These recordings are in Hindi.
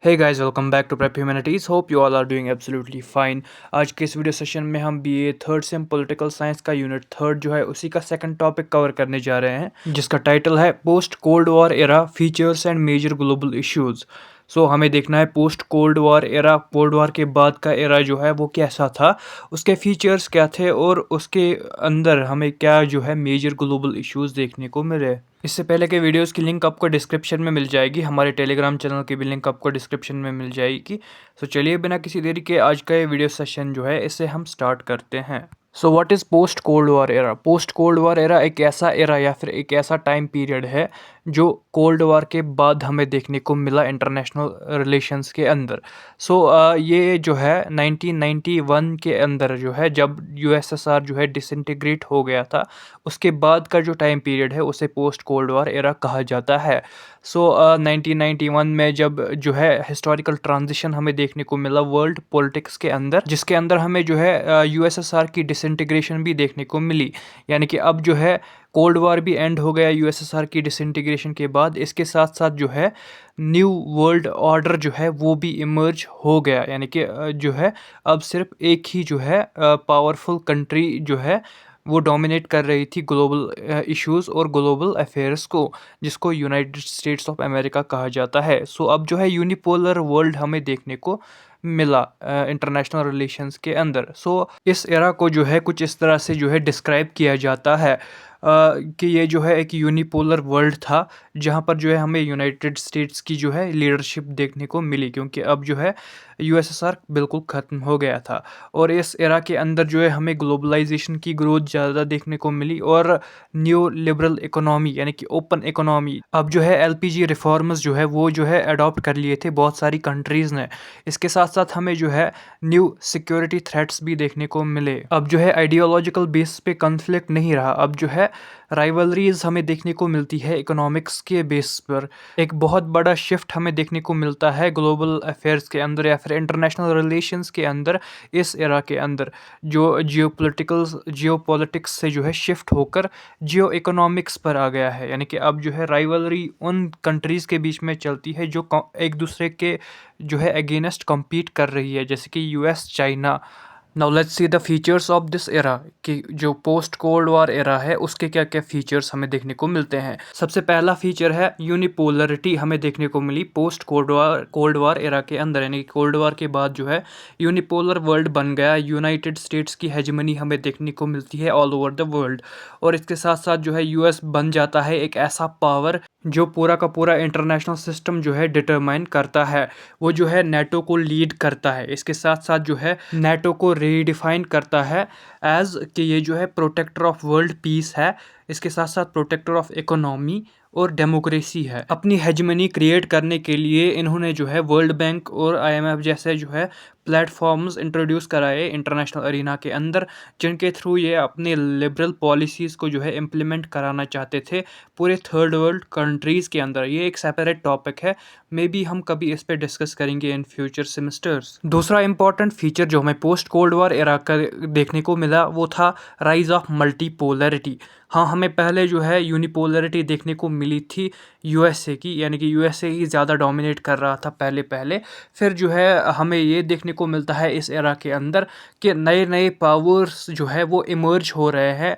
Hey guys, welcome back to Prep Humanities. Hope you all are doing absolutely fine. आज के इस वीडियो सेशन में हम BA third sem political science का यूनिट थर्ड जो है उसी का सेकंड टॉपिक कवर करने जा रहे हैं, जिसका टाइटल है post cold war era features and major global issues. So हमें देखना है post cold war era, cold war के बाद का एरा जो है वो कैसा था, उसके फीचर्स क्या थे और उसके अंदर हमें क्या जो है मेजर ग्लोबल इश्यूज देखने को मिले। इससे पहले के वीडियोस की लिंक आपको डिस्क्रिप्शन में मिल जाएगी, हमारे टेलीग्राम चैनल की भी लिंक आपको डिस्क्रिप्शन में मिल जाएगी। सो चलिए बिना किसी देरी के आज का ये वीडियो सेशन जो है इसे हम स्टार्ट करते हैं। So what is post cold war era? Post cold war era एक ऐसा एरा या फिर एक ऐसा टाइम पीरियड है जो कोल्ड वॉर के बाद हमें देखने को मिला इंटरनेशनल रिलेशंस के अंदर। ये जो है 1991 के अंदर जो है, जब यूएसएसआर जो है डिसइंटीग्रेट हो गया था, उसके बाद का जो टाइम पीरियड है उसे पोस्ट कोल्ड वॉर एरा कहा जाता है। 1991 में जब जो है हिस्टोरिकल ट्रांजिशन हमें देखने को मिला वर्ल्ड पॉलिटिक्स के अंदर, जिसके अंदर हमें जो है यूएसएसआर की डिसइंटीग्रेशन भी देखने को मिली। यानी कि अब जो है कोल्ड वॉर भी एंड हो गया यूएसएसआर की डिसइंटीग्रेशन के बाद। इसके साथ साथ जो है न्यू वर्ल्ड ऑर्डर जो है वो भी इमर्ज हो गया। यानी कि जो है अब सिर्फ एक ही जो है पावरफुल कंट्री जो है वो डोमिनेट कर रही थी ग्लोबल इश्यूज और ग्लोबल अफेयर्स को, जिसको यूनाइटेड स्टेट्स ऑफ अमेरिका कहा जाता है। अब जो है यूनिपोलर वर्ल्ड हमें देखने को मिला इंटरनेशनल रिलेशंस के अंदर। इस एरा को जो है कुछ इस तरह से जो है डिस्क्राइब किया जाता है कि ये जो है एक यूनिपोलर वर्ल्ड था, जहाँ पर जो है हमें यूनाइटेड स्टेट्स की जो है लीडरशिप देखने को मिली, क्योंकि अब जो है यूएसएसआर बिल्कुल ख़त्म हो गया था। और इस एरा के अंदर जो है हमें ग्लोबलाइजेशन की ग्रोथ ज़्यादा देखने को मिली और न्यू लिबरल इकोनॉमी यानी कि ओपन इकोनॉमी। अब जो है एलपीजी रिफॉर्म्स जो है वो जो है अडॉप्ट कर लिए थे बहुत सारी कंट्रीज़ ने। इसके साथ साथ हमें जो है न्यू सिक्योरिटी थ्रेट्स भी देखने को मिले। अब जो है आइडियोलॉजिकल बेस पे कॉन्फ्लिक्ट नहीं रहा, अब जो है राइवलरीज हमें देखने को मिलती है इकोनॉमिक्स के बेस पर। एक बहुत बड़ा शिफ्ट हमें देखने को मिलता है ग्लोबल अफेयर्स के अंदर या फिर इंटरनेशनल रिलेशंस के अंदर। इस एरा के अंदर जो जियोपॉलिटिक्स से जो है शिफ्ट होकर जियो इकोनॉमिक्स पर आ गया है। यानी कि अब जो है राइवलरी उन कंट्रीज़ के बीच में चलती है जो एक दूसरे के जो है अगेंस्ट कम्पीट कर रही है, जैसे कि US, China. Now let's see the features of this era, कि जो पोस्ट कोल्ड वॉर एरा है उसके क्या क्या फीचर्स हमें देखने को मिलते हैं। सबसे पहला फीचर है यूनिपोलरिटी हमें देखने को मिली पोस्ट कोल्ड वॉर एरा के अंदर। यानी कि कोल्ड वॉर के बाद जो है यूनिपोलर वर्ल्ड बन गया, यूनाइटेड स्टेट्स की हेजमनी हमें देखने को मिलती है ऑल ओवर द वर्ल्ड। और इसके साथ साथ जो है यूएस बन जाता है एक ऐसा पावर जो पूरा का पूरा इंटरनेशनल सिस्टम जो है डिटरमाइन करता है। वो जो है नेटो को लीड करता है। इसके साथ साथ जो है नेटो को रीडिफाइन करता है एज कि ये जो है प्रोटेक्टर ऑफ वर्ल्ड पीस है। इसके साथ साथ प्रोटेक्टर ऑफ इकोनॉमी और डेमोक्रेसी है। अपनी हेजमनी क्रिएट करने के लिए इन्होंने जो है वर्ल्ड बैंक और आईएमएफ जैसे जो है प्लेटफॉर्म्स इंट्रोड्यूस कराए इंटरनेशनल अरीना के अंदर, जिनके थ्रू ये अपने लिबरल पॉलिसीज़ को जो है इम्प्लीमेंट कराना चाहते थे पूरे थर्ड वर्ल्ड कंट्रीज़ के अंदर। ये एक सेपरेट टॉपिक है, मे बी हम कभी इस पर डिस्कस करेंगे इन फ्यूचर सेमेस्टर्स। दूसरा इंपॉर्टेंट फीचर जो हमें पोस्ट कोल्ड वॉर एरा का देखने को मिला वो था राइज ऑफ मल्टीपोलरिटी। हाँ, हमें पहले जो है यूनिपोलरिटी देखने को मिली थी यूएसए की, यानी कि यूएसए ही ज़्यादा डोमिनेट कर रहा था पहले। फिर जो है हमें ये देखने को मिलता है इस एरा के अंदर कि नए नए पावर्स जो है वो इमर्ज हो रहे हैं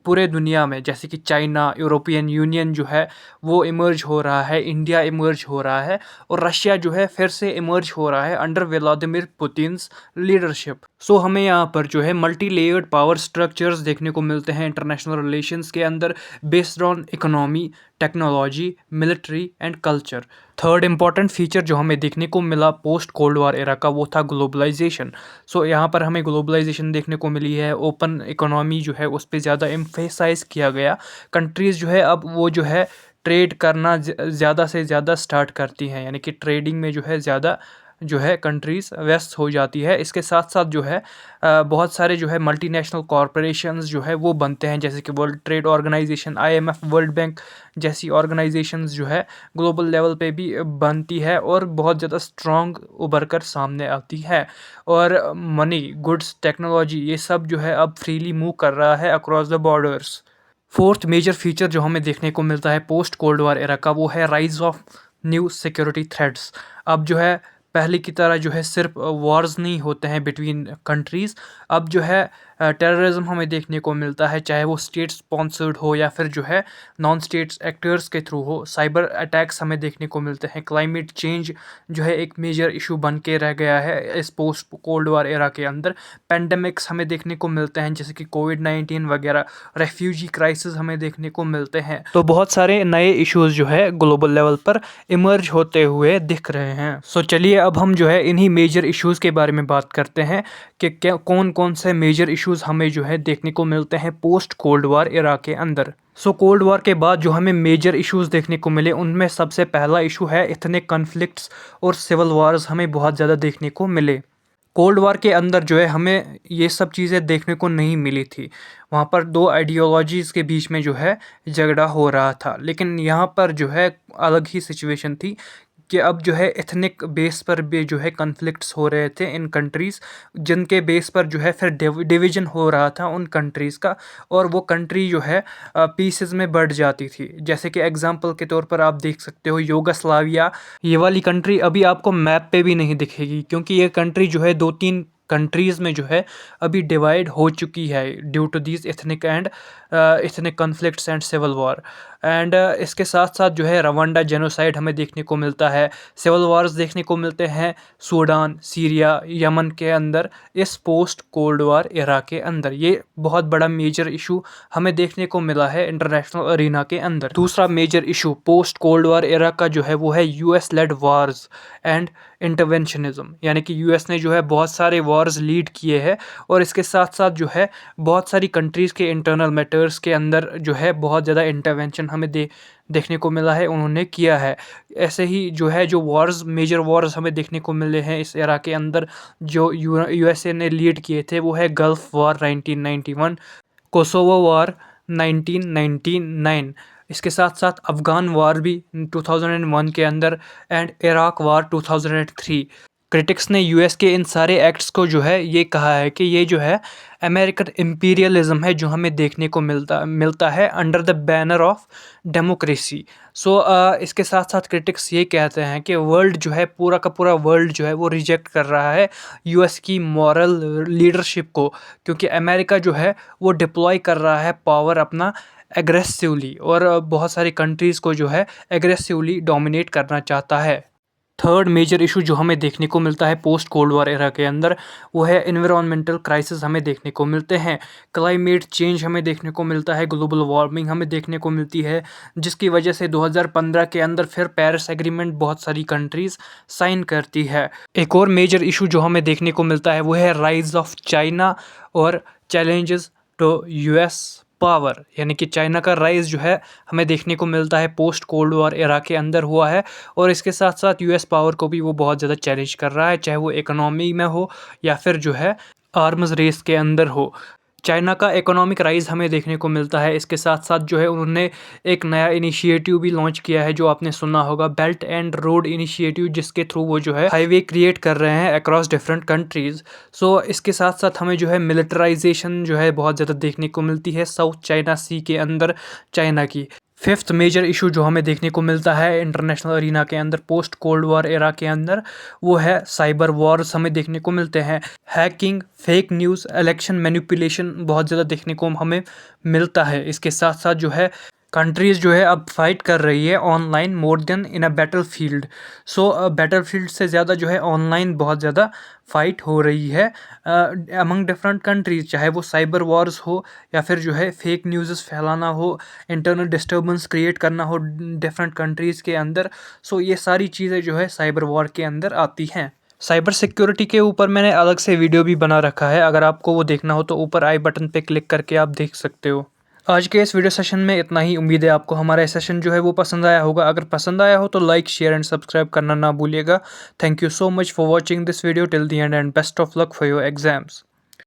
पूरे दुनिया में, जैसे कि चाइना, यूरोपियन यूनियन जो है वो इमर्ज हो रहा है, इंडिया इमर्ज हो रहा है और रशिया जो है फिर से इमर्ज हो रहा है अंडर व्लादिमीर पुतिन्स लीडरशिप। हमें यहाँ पर जो है मल्टी लेयर्ड पावर स्ट्रक्चर्स देखने को मिलते हैं इंटरनेशनल रिलेशंस के अंदर, based on economy, technology, military and culture. Third important feature जो हमें देखने को मिला पोस्ट कोल्ड वॉर एरा का वो था ग्लोबलाइजेशन। यहाँ पर हमें ग्लोबलाइजेशन देखने को मिली है, ओपन इकोनॉमी जो है उस पर ज़्यादा एम्फेसाइज किया गया। कंट्रीज़ जो है अब वो जो है ट्रेड करना ज़्यादा से ज़्यादा स्टार्ट करती हैं, यानी कि ट्रेडिंग में जो है ज़्यादा जो है कंट्रीज़ व्यस्त हो जाती है। इसके साथ साथ जो है बहुत सारे जो है मल्टीनेशनल कॉरपोरेशंस जो है वो बनते हैं, जैसे कि world trade organisation, IMF, world bank जैसी ऑर्गेनाइजेशंस जो है ग्लोबल लेवल पे भी बनती है और बहुत ज़्यादा स्ट्रॉन्ग उभर कर सामने आती है। और मनी, गुड्स, टेक्नोलॉजी ये सब जो है अब फ्रीली मूव कर रहा है across the borders. Fourth major feature जो हमें देखने को मिलता है पोस्ट कोल्ड वॉर एरा का वो है rise of new security threats. अब जो है पहले की तरह जो है सिर्फ वॉर्स नहीं होते हैं बिटवीन कंट्रीज़, अब जो है टेररिज्म हमें देखने को मिलता है, चाहे वो स्टेट स्पॉन्सर्ड हो या फिर जो है नॉन स्टेट्स एक्टर्स के थ्रू हो। साइबर अटैक्स हमें देखने को मिलते हैं। क्लाइमेट चेंज जो है एक मेजर इशू बन के रह गया है इस पोस्ट कोल्ड वॉर एरा के अंदर। पेंडेमिक्स हमें देखने को मिलते हैं जैसे कि कोविड-19 वगैरह, रेफ्यूजी क्राइसिस हमें देखने को मिलते हैं। तो बहुत सारे नए इश्यूज जो है ग्लोबल लेवल पर इमर्ज होते हुए दिख रहे हैं। सो चलिए अब हम जो है इन्हीं मेजर इश्यूज के बारे में बात करते हैं कि क्या कौन कौन से मेजर इश्यूज हमें जो है देखने को मिलते हैं पोस्ट कोल्ड वॉर एरा के अंदर। सो कोल्ड वॉर के बाद जो हमें मेजर इश्यूज देखने को मिले उनमें सबसे पहला इशू है इथनिक कॉन्फ्लिक्ट्स और सिविल वार्स हमें बहुत ज़्यादा देखने को मिले। कोल्ड वॉर के अंदर जो है हमें ये सब चीज़ें देखने को नहीं मिली थी। वहाँ पर दो आइडियोलॉजीज़ के बीच में जो है झगड़ा हो रहा था, लेकिन यहाँ पर जो है अलग ही सिचुएशन थी कि अब जो है एथनिक बेस पर भी जो है कन्फ्लिक्ट्स हो रहे थे इन कंट्रीज़, जिनके बेस पर जो है फिर डिवीजन हो रहा था उन कंट्रीज़ का, और वो कंट्री जो है पीसेस में बढ़ जाती थी। जैसे कि एग्जांपल के तौर पर आप देख सकते हो यूगोस्लाविया, ये वाली कंट्री अभी आपको मैप पे भी नहीं दिखेगी, क्योंकि ये कंट्री जो है 2-3 कंट्रीज़ में जो है अभी डिवाइड हो चुकी है due to these ethnic conflicts and civil war. And इसके साथ साथ जो है रवांडा जेनोसाइड हमें देखने को मिलता है। सिविल वार्स देखने को मिलते हैं सूडान, सीरिया, यमन के अंदर इस पोस्ट कोल्ड वॉर एरा के अंदर। ये बहुत बड़ा मेजर इशू हमें देखने को मिला है इंटरनेशनल अरीना के अंदर। दूसरा major issue post cold war era का जो है वो है US led wars and interventionism, यानी कि यूएस ने जो है बहुत सारे वॉर्स लीड किए हैं और इसके साथ साथ जो है बहुत सारी कंट्रीज़ के इंटरनल मैटर्स के अंदर जो है बहुत ज़्यादा इंटरवेंशन हमें देखने को मिला है, उन्होंने किया है। ऐसे ही जो है जो वॉर्स मेजर वॉर्स हमें देखने को मिले हैं इस एरा के अंदर जो यूएसए ने लीड किए थे, वो है गल्फ वॉर 1991, कोसोवो वॉर 1999, इसके साथ साथ अफ़गान वार भी 2001 के अंदर एंड इराक वार 2003। क्रिटिक्स ने यूएस के इन सारे एक्ट्स को जो है ये कहा है कि ये जो है अमेरिकन इम्पीरियलिज्म है जो हमें देखने को मिलता है under the banner of democracy. So इसके साथ साथ क्रिटिक्स ये कहते हैं कि वर्ल्ड जो है पूरा का पूरा वर्ल्ड जो है वो रिजेक्ट कर रहा है यूएस की मॉरल लीडरशिप को, क्योंकि अमेरिका जो है वो डिप्लॉय कर रहा है पावर अपना एग्रेसिवली और बहुत सारी कंट्रीज़ को जो है एग्रेसिवली डोमिनेट करना चाहता है। थर्ड मेजर इशू जो हमें देखने को मिलता है पोस्ट कोल्ड वॉर एरा के अंदर वो है एनवायरमेंटल क्राइसिस हमें देखने को मिलते हैं। क्लाइमेट चेंज हमें देखने को मिलता है, ग्लोबल वार्मिंग हमें देखने को मिलती है, जिसकी वजह से 2015 के अंदर फिर पेरिस एग्रीमेंट बहुत सारी कंट्रीज़ साइन करती है। एक और मेजर इशू जो हमें देखने को मिलता है वो है राइज ऑफ चाइना और चैलेंजेस टू यूएस पावर, यानी कि चाइना का राइज जो है हमें देखने को मिलता है पोस्ट कोल्ड वॉर एरा के अंदर हुआ है, और इसके साथ साथ यूएस पावर को भी वो बहुत ज़्यादा चैलेंज कर रहा है, चाहे वो इकोनॉमी में हो या फिर जो है आर्म्स रेस के अंदर हो। चाइना का इकोनॉमिक राइज हमें देखने को मिलता है। इसके साथ साथ जो है उन्होंने एक नया इनिशिएटिव भी लॉन्च किया है जो आपने सुना होगा, बेल्ट एंड रोड इनिशिएटिव, जिसके थ्रू वो जो है हाईवे क्रिएट कर रहे हैं अक्रॉस डिफरेंट कंट्रीज़। सो इसके साथ साथ हमें जो है मिलिटराइजेशन जो है बहुत ज़्यादा देखने को मिलती है साउथ चाइना सी के अंदर चाइना की। फिफ्थ मेजर इशू जो हमें देखने को मिलता है इंटरनेशनल अरीना के अंदर पोस्ट कोल्ड वॉर एरा के अंदर वो है साइबर वॉर्स हमें देखने को मिलते हैं। Hacking, fake news, election manipulation बहुत ज़्यादा देखने को हमें मिलता है। इसके साथ साथ जो है कंट्रीज़ जो है अब फाइट कर रही है online more then in a battle field. So battle field से ज़्यादा जो है ऑनलाइन बहुत ज़्यादा फाइट हो रही है अमंग डिफरेंट कंट्रीज़, चाहे वो साइबर वॉर्स हो या फिर जो है फेक न्यूज़ फैलाना हो, इंटरनल डिस्टर्बेंस क्रिएट करना हो डिफरेंट कंट्रीज़ के अंदर। सो ये सारी चीज़ें जो है साइबर वॉर के अंदर आती हैं। साइबर सिक्योरिटी के ऊपर मैंने अलग से वीडियो भी बना रखा है, अगर आपको वो देखना हो तो ऊपर आई बटन पे क्लिक करके आप देख सकते हो। आज के इस वीडियो सेशन में इतना ही। उम्मीद है आपको हमारा सेशन जो है वो पसंद आया होगा। अगर पसंद आया हो तो लाइक, शेयर एंड सब्सक्राइब करना ना भूलिएगा। Thank you so much for watching this video till the end best of luck for your exams.